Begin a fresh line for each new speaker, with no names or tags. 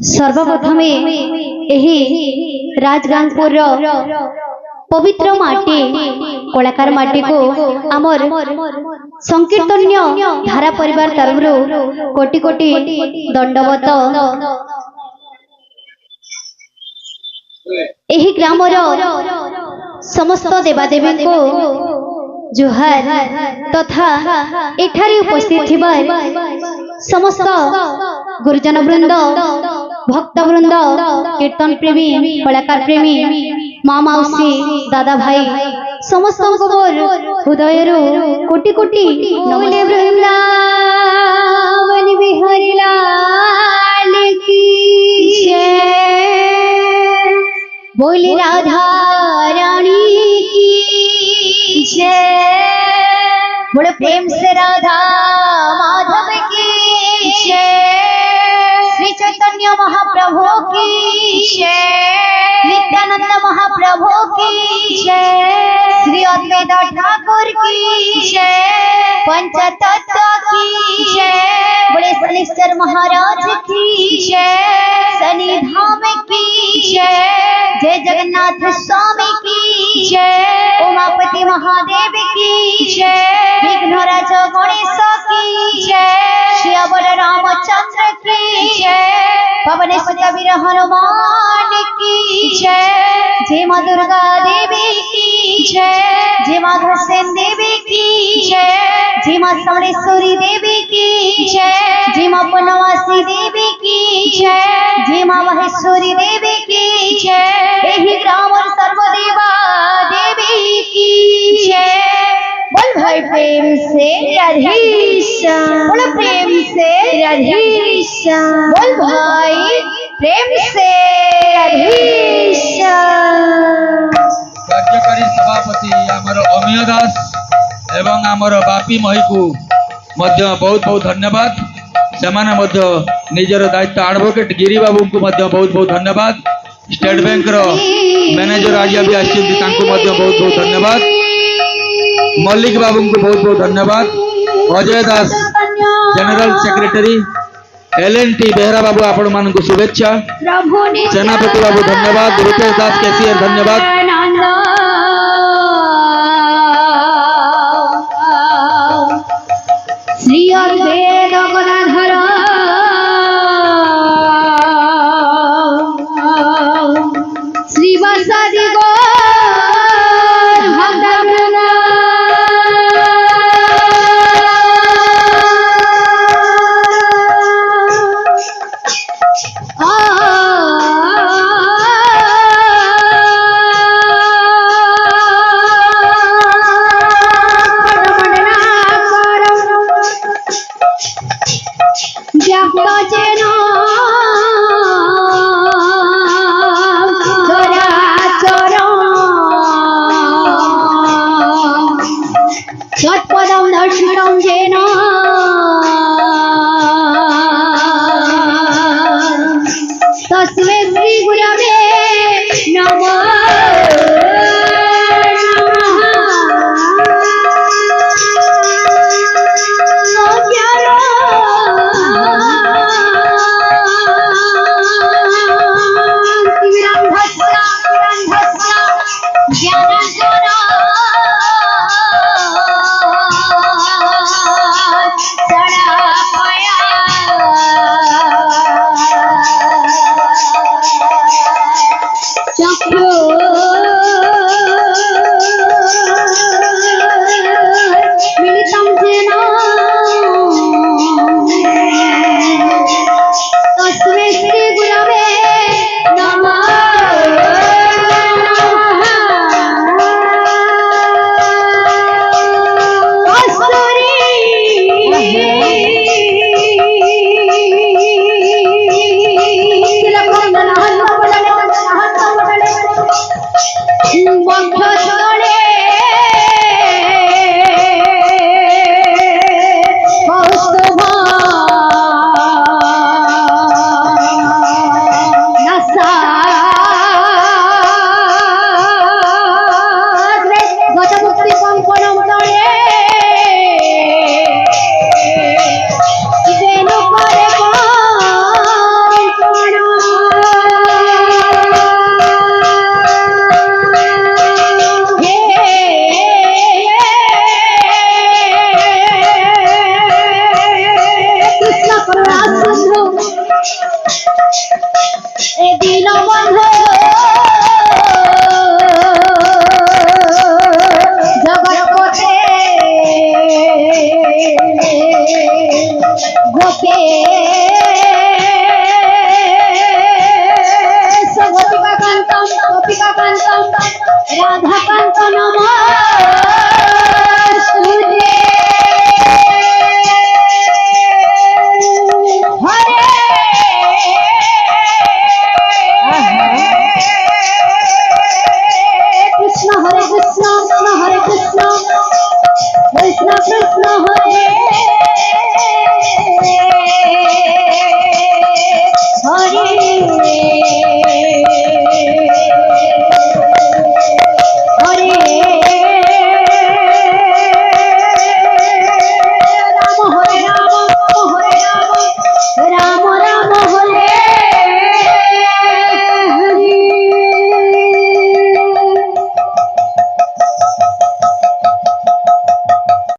सर्वप्रथमे एही राजगांगपुर पवित्र माटी कलाकार माटी को आमर संकीर्तन्य धारा परिवार तरफ कोटि कोटि दंडवत। एही ग्रामर समस्त देवादेवी को जुहार तथा एठारे उपस्थित थिबा समस्त गुरुजन वृंद भक्त वृंद कीर्तन प्रेमी कलाकार प्रेमी माँ मौसी दादा भाई समस्त मोर हृदय कोटि कोटि नमस्ते। वृंदावन बिहारी लाल की जय, बोले राधा रानी की जय, बड़े प्रेम से राधा माधव की जय, श्री चैतन्य महाप्रभु की जय, नित्यानंद महाप्रभु की जय, श्री अद्वैत ठाकुर की जय, पंचतत्व की जय, बड़े शनिश्चर महाराज की जय, शनि धाम की जय, जय जगन्नाथ स्वामी की जय, उमापति महादेव की जय, विघ्नराज गणेश की जय, श्री अवर रामचंद्र की जय, पवन सुत वीर हनुमान की जय, जय मां दुर्गा देवी की जय, जय मां घरसेन देवी की जय, जय मां समलेश्वरी देवी की जय, जय मां पुण्यवासी देवी की जय, जय मां महेश्वरी देवी की जय, एही ग्राम और सर्वदेवा देवी की जय। बोल भाई प्रेम से राधे श्याम, बोल प्रेम से राधे श्याम, बोल भाई प्रेम से राधे श्याम।
कार्यकारी सभापति आमर अमीय दास एवं आमर बापी मही को मध्य बहुत बहुत धन्यवाद। सेमाने मध्य निजर दायित्व एडवोकेट गिरी बाबू को मध्य बहुत बहुत धन्यवाद। स्टेट बैंक रो मैनेजर आज भी आसिंती तांको मध्य बहुत बहुत धन्यवाद। मल्लिक बाबू को बहुत बहुत धन्यवाद। अजय दास जनरल सेक्रेटरी LNT बेहरा बाबू आपण मान को शुभेच्छा। सेनापति बाबू धन्यवाद। रूपेश दास कैशियर धन्यवाद।
श्री अद्वैत गदाधर श्रीवासादि गौर भक्तवृंद आ